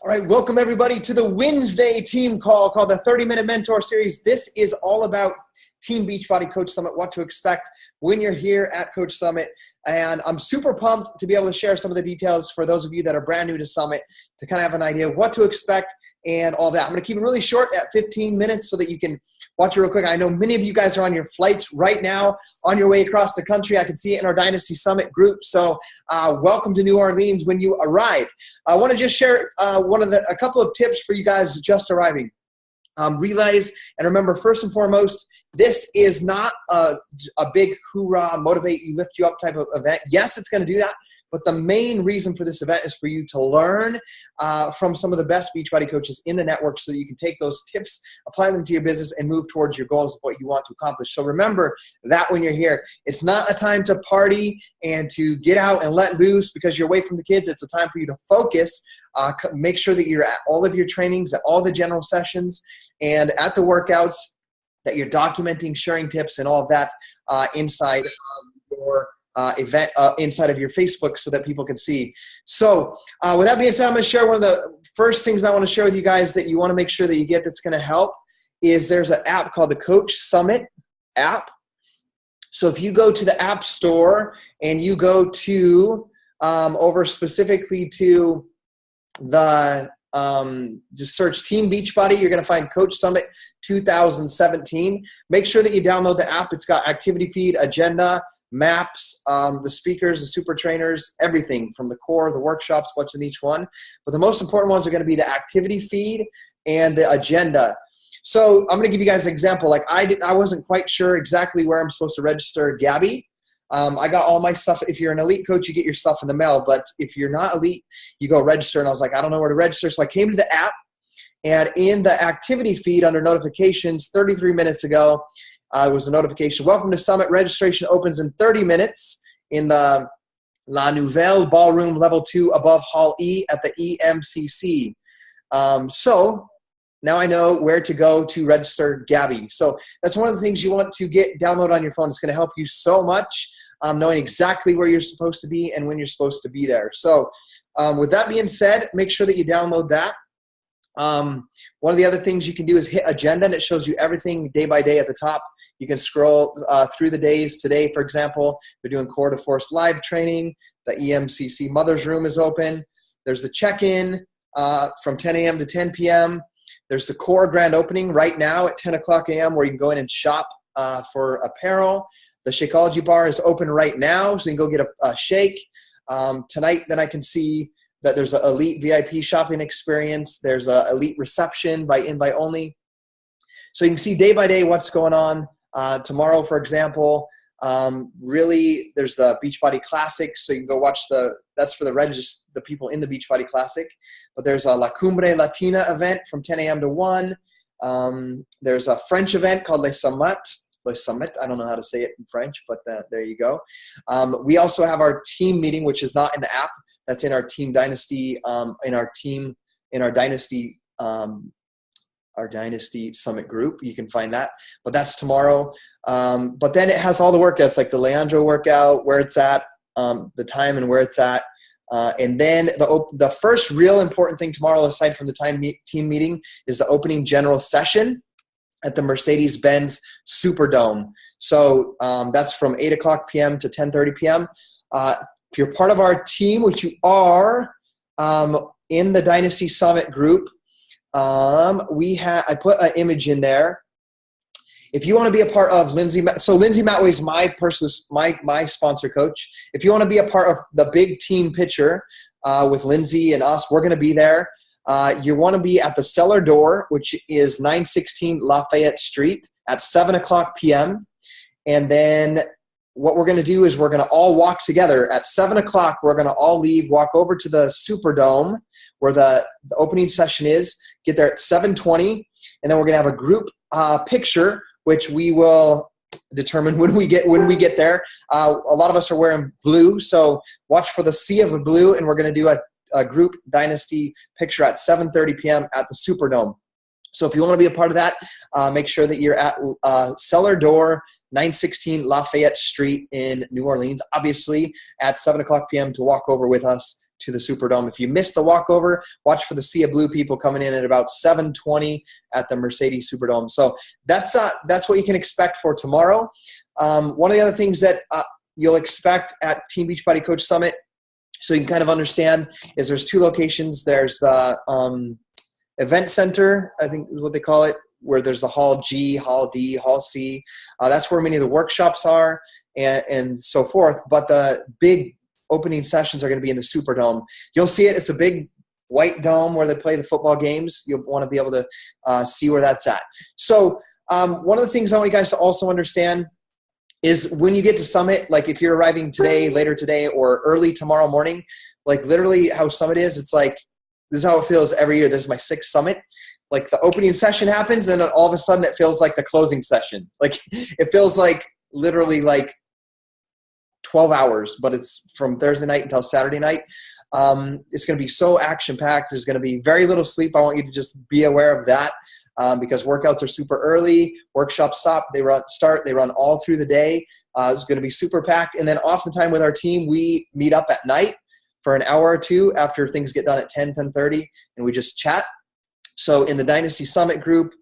All right, welcome everybody to the Wednesday team call called the 30-Minute Mentor Series. This is all about Team Beachbody Coach Summit, what to expect when you're here at Coach Summit. And I'm super pumped to be able to share some of the details for those of you that are brand new to Summit to kind of have an idea of what to expect and all that. I'm going to keep it really short at 15 minutes so that you can watch it real quick. I know many of you guys are on your flights right now on your way across the country. I can see it in our Dynasty Summit group. So welcome to New Orleans when you arrive. I want to just share a couple of tips for you guys just arriving. Realize and remember, first and foremost, this is not a big hoorah, motivate you, lift you up type of event. Yes, it's going to do that, but the main reason for this event is for you to learn from some of the best Beachbody coaches in the network so that you can take those tips, apply them to your business, and move towards your goals of what you want to accomplish. So remember that when you're here, it's not a time to party and to get out and let loose because you're away from the kids. It's a time for you to focus, make sure that you're at all of your trainings, at all the general sessions, and at the workouts, that you're documenting, sharing tips, and all of that inside of your event, inside of your Facebook so that people can see. So with that being said, I'm going to share one of the first things I want to share with you guys that you want to make sure that you get that's going to help is there's an app called the Coach Summit app. So if you go to the App Store and you go to over specifically to the just search Team Beachbody, you're going to find Coach Summit 2017. Make sure that you download the app. It's got activity feed, agenda, maps, the speakers, the super trainers, everything from the core, the workshops, what's in each one. But the most important ones are going to be the activity feed and the agenda. So I'm going to give you guys an example. Like I wasn't quite sure exactly where I'm supposed to register Gabby. I got all my stuff. If you're an elite coach, you get your stuff in the mail. But if you're not elite, you go register. And I was like, I don't know where to register. So I came to the app. And in the activity feed under notifications, 33 minutes ago, was a notification. Welcome to Summit. Registration opens in 30 minutes in the La Nouvelle Ballroom Level 2 above Hall E at the EMCC. So now I know where to go to register Gabby. So that's one of the things you want to download on your phone. It's going to help you so much, knowing exactly where you're supposed to be and when you're supposed to be there. So with that being said, make sure that you download that. One of the other things you can do is hit agenda, and it shows you everything day by day at the top. You can scroll through the days. Today, for example, they're doing Core to Force live training. The EMCC Mother's Room is open. There's the check-in from 10 a.m. to 10 p.m. There's the Core grand opening right now at 10 o'clock a.m. where you can go in and shop for apparel. The Shakeology bar is open right now, so you can go get a shake. Tonight, then I can see that there's an elite VIP shopping experience. There's an elite reception by invite only. So you can see day by day what's going on. Tomorrow, for example, really there's the Beachbody Classic. So you can go watch that's for the people in the Beachbody Classic. But there's a La Cumbre Latina event from 10 a.m. to 1. There's a French event called Le Summit. I don't know how to say it in French, but there you go. We also have our team meeting, which is not in the app. That's in our Team Dynasty, our Dynasty Summit group. You can find that, but that's tomorrow. But then it has all the workouts, like the Leandro workout, where it's at, the time and where it's at. And then the first real important thing tomorrow, aside from the team meeting, is the opening general session at the Mercedes-Benz Superdome. So that's from 8 o'clock p.m. to 10:30 p.m. If you're part of our team, which you are, in the Dynasty Summit group, I put an image in there. If you want to be a part of Lindsay Matway is my sponsor coach. If you want to be a part of the big team picture with Lindsay and us, we're going to be there. You want to be at the cellar door, which is 916 Lafayette Street at 7 o'clock p.m. And then what we're going to do is we're going to all walk together. At 7 o'clock, we're going to all walk over to the Superdome where the opening session is, get there at 7:20, and then we're going to have a group picture, which we will determine when we get there. A lot of us are wearing blue, so watch for the sea of blue, and we're going to do a group Dynasty picture at 7:30 p.m. at the Superdome. So if you want to be a part of that, make sure that you're at cellar door 916 Lafayette Street in New Orleans, obviously at 7 o'clock p.m. to walk over with us to the Superdome. If you missed the walkover, watch for the sea of blue people coming in at about 7:20 at the Mercedes Superdome. So that's what you can expect for tomorrow. One of the other things that you'll expect at Team Beachbody Coach Summit, so you can kind of understand, is there's 2 locations. There's the event center, I think is what they call it, where there's the Hall G, Hall D, Hall C. That's where many of the workshops are and so forth. But the big opening sessions are going to be in the Superdome. You'll see it. It's a big white dome where they play the football games. You'll want to be able to see where that's at. So one of the things I want you guys to also understand is when you get to Summit, like if you're arriving today, later today, or early tomorrow morning, like literally how Summit is, it's like, this is how it feels every year. This is my 6th Summit. Like the opening session happens and then all of a sudden it feels like the closing session. Like it feels like literally like 12 hours, but it's from Thursday night until Saturday night. It's going to be so action-packed. There's going to be very little sleep. I want you to just be aware of that because workouts are super early. Workshops they run all through the day. It's going to be super packed. And then oftentimes with our team, we meet up at night for an hour or 2 after things get done at 10:30, and we just chat. So in the Dynasty Summit group,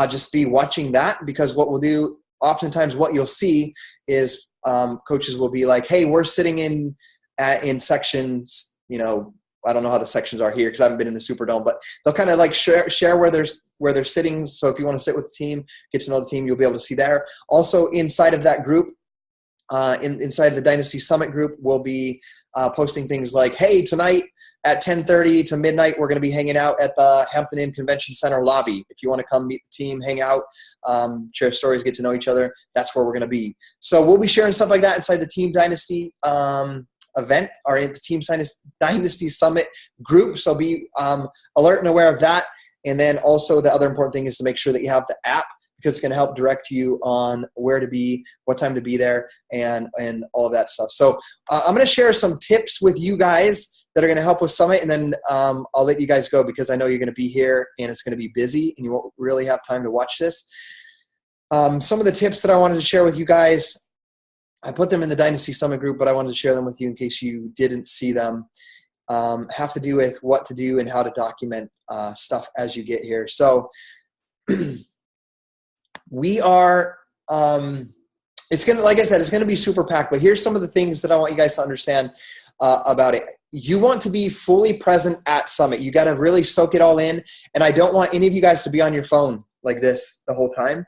just be watching that, because what we'll do, oftentimes what you'll see is coaches will be like, hey, we're sitting in sections, I don't know how the sections are here because I haven't been in the Superdome, but they'll kind of like share where they're sitting. So if you want to sit with the team, get to know the team, you'll be able to see there. Also inside of that group, inside of the Dynasty Summit group, we'll be posting things like, hey, tonight at 10:30 to midnight, we're going to be hanging out at the Hampton Inn Convention Center lobby. If you want to come meet the team, hang out, share stories, get to know each other, that's where we're going to be. So we'll be sharing stuff like that inside the Team Dynasty event, or in the Team Dynasty Summit group. So be alert and aware of that. And then also the other important thing is to make sure that you have the app, because it's going to help direct you on where to be, what time to be there, and all of that stuff. So I'm going to share some tips with you guys that are going to help with Summit, and then I'll let you guys go because I know you're going to be here and it's going to be busy and you won't really have time to watch this. Some of the tips that I wanted to share with you guys, I put them in the Dynasty Summit group, but I wanted to share them with you in case you didn't see them, have to do with what to do and how to document stuff as you get here. So we are, it's going to, like I said, it's going to be super packed, but here's some of the things that I want you guys to understand about it. You want to be fully present at Summit. You got to really soak it all in. And I don't want any of you guys to be on your phone like this the whole time.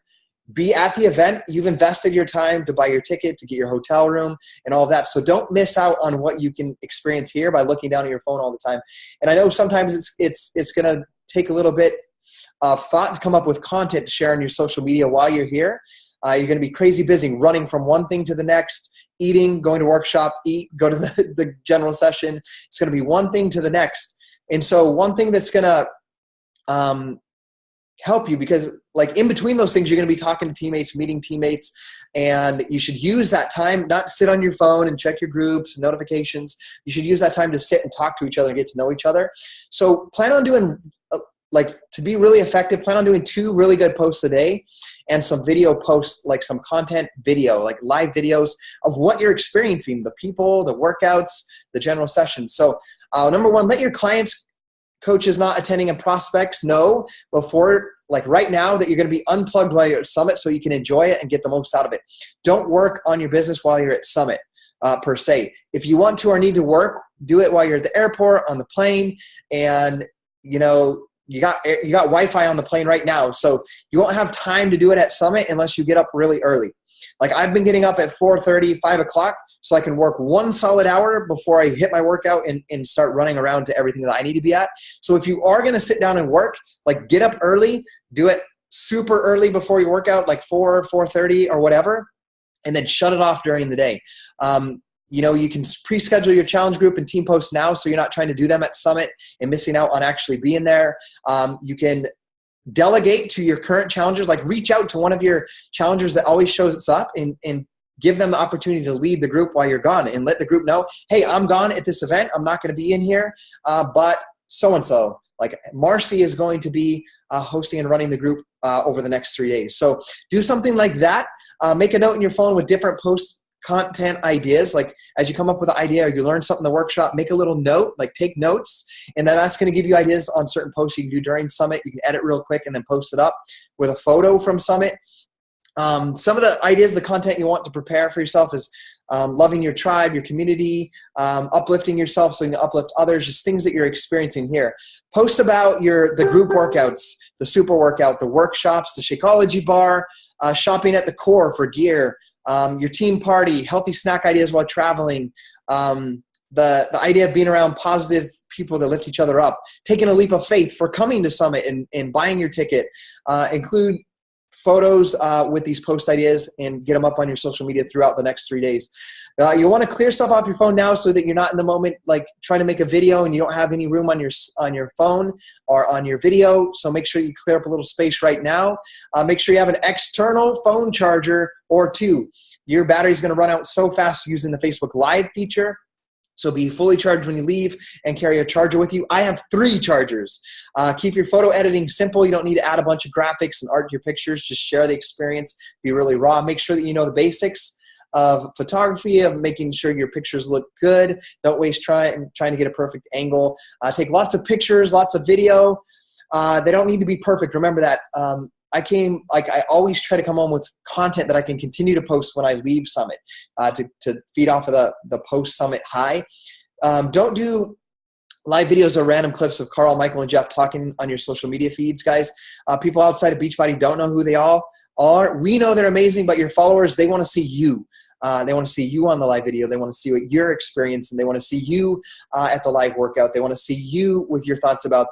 Be at the event. You've invested your time to buy your ticket, to get your hotel room and all of that. So don't miss out on what you can experience here by looking down at your phone all the time. And I know sometimes it's going to take a little bit of thought to come up with content to share on your social media while you're here. You're going to be crazy busy running from one thing to the next, eating, going to workshop, eat, go to the general session. It's going to be one thing to the next. And so one thing that's going to help you, because like in between those things, you're going to be talking to teammates, meeting teammates, and you should use that time, not sit on your phone and check your groups and notifications. You should use that time to sit and talk to each other and get to know each other. So plan on doing, to be really effective, plan on doing 2 really good posts a day and some video posts, like some content video, like live videos of what you're experiencing, the people, the workouts, the general sessions. So number 1, let your clients, coaches not attending, and prospects know before, like right now, that you're going to be unplugged while you're at Summit so you can enjoy it and get the most out of it. Don't work on your business while you're at Summit per se. If you want to or need to work, do it while you're at the airport, on the plane, and you got Wi-Fi on the plane right now, so you won't have time to do it at Summit unless you get up really early. Like I've been getting up at 4:30, 5 o'clock, so I can work 1 solid hour before I hit my workout and start running around to everything that I need to be at. So if you are going to sit down and work, like get up early, do it super early before your workout, like 4:30 or whatever, and then shut it off during the day. You can pre-schedule your challenge group and team posts now, so you're not trying to do them at Summit and missing out on actually being there. You can delegate to your current challengers, like reach out to one of your challengers that always shows up and give them the opportunity to lead the group while you're gone, and let the group know, hey, I'm gone at this event. I'm not going to be in here, but so-and-so, like Marcy is going to be hosting and running the group over the next 3 days. So do something like that. Make a note in your phone with different posts content ideas. Like as you come up with an idea or you learn something in the workshop, make a little note, like take notes, and then that's going to give you ideas on certain posts you can do during Summit. You can edit real quick and then post it up with a photo from Summit. Some of the ideas, the content you want to prepare for yourself is loving your tribe, your community, uplifting yourself so you can uplift others, just things that you're experiencing here. Post about the group workouts, the super workout, the workshops, the Shakeology bar, shopping at the core for gear, your team party, healthy snack ideas while traveling, the idea of being around positive people that lift each other up, taking a leap of faith for coming to Summit and buying your ticket, include photos with these post ideas and get them up on your social media throughout the next 3 days. You want to clear stuff off your phone now so that you're not in the moment like trying to make a video and you don't have any room on your phone or on your video. So make sure you clear up a little space right now. Make sure you have an external phone charger or two. Your battery is going to run out so fast using the Facebook Live feature. So be fully charged when you leave and carry a charger with you. I have 3 chargers. Keep your photo editing simple. You don't need to add a bunch of graphics and art to your pictures. Just share the experience. Be really raw. Make sure that you know the basics of photography, of making sure your pictures look good. Don't waste trying to get a perfect angle. Take lots of pictures, lots of video. They don't need to be perfect. Remember that. I always try to come home with content that I can continue to post when I leave Summit to feed off of the post-Summit high. Don't do live videos or random clips of Carl, Michael, and Jeff talking on your social media feeds, guys. People outside of Beachbody don't know who they all are. We know they're amazing, but your followers, they want to see you. They want to see you on the live video. They want to see what you're experiencing. They want to see you at the live workout. They want to see you with your thoughts about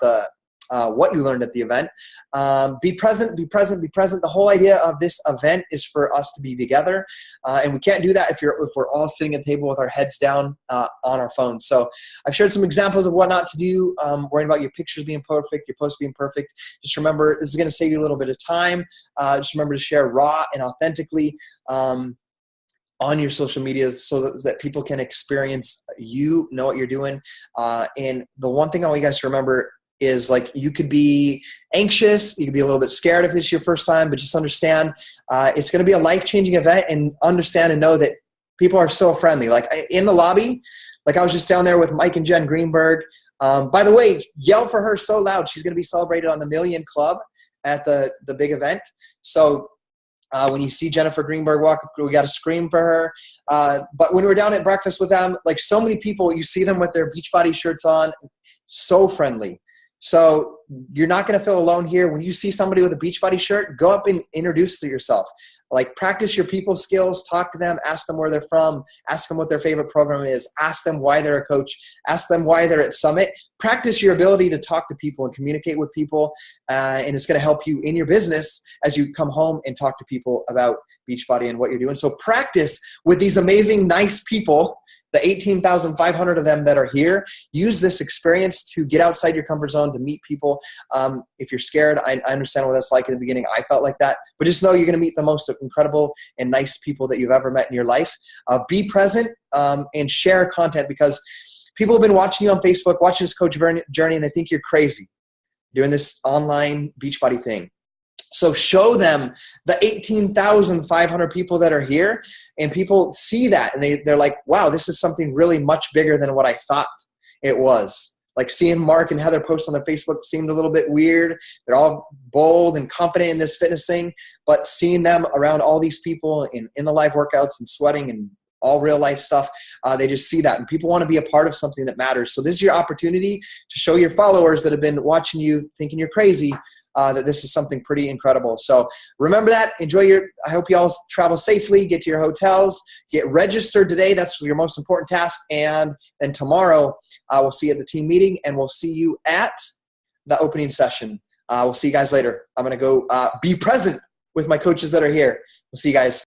what you learned at the event. Be present, be present, be present. The whole idea of this event is for us to be together. And we can't do that if we're all sitting at the table with our heads down on our phones. So I've shared some examples of what not to do, worrying about your pictures being perfect, your posts being perfect. Just remember, this is going to save you a little bit of time. Just remember to share raw and authentically on your social media so that people can experience you, know what you're doing. And the one thing I want you guys to remember is like you could be anxious, you could be a little bit scared if this is your first time, but just understand it's going to be a life-changing event, and understand and know that people are so friendly. Like in the lobby, like I was just down there with Mike and Jen Greenberg. By the way, yell for her so loud. She's going to be celebrated on the Million Club at the big event. So when you see Jennifer Greenberg walk up, we got to scream for her. But when we're down at breakfast with them, like so many people, you see them with their Beachbody shirts on, so friendly. So you're not going to feel alone here. When you see somebody with a Beachbody shirt, go up and introduce yourself. Like practice your people skills, talk to them, ask them where they're from, ask them what their favorite program is, ask them why they're a coach, ask them why they're at Summit. Practice your ability to talk to people and communicate with people, and it's going to help you in your business as you come home and talk to people about Beachbody and what you're doing. So practice with these amazing, nice people, the 18,500 of them that are here. Use this experience to get outside your comfort zone, to meet people. If you're scared, I understand what that's like in the beginning. I felt like that. But just know you're going to meet the most incredible and nice people that you've ever met in your life. Be present and share content, because people have been watching you on Facebook, watching this coach journey, and they think you're crazy doing this online Beachbody thing. So show them the 18,500 people that are here, and people see that and they're like, wow, this is something really much bigger than what I thought it was. Like seeing Mark and Heather post on their Facebook seemed a little bit weird. They're all bold and confident in this fitness thing, but seeing them around all these people in the live workouts and sweating and all real life stuff, they just see that, and people want to be a part of something that matters. So this is your opportunity to show your followers that have been watching you thinking you're crazy, that this is something pretty incredible. So remember that. I hope you all travel safely, get to your hotels, get registered today. That's your most important task. And then tomorrow we'll see you at the team meeting, and we'll see you at the opening session. We'll see you guys later. I'm going to go be present with my coaches that are here. We'll see you guys.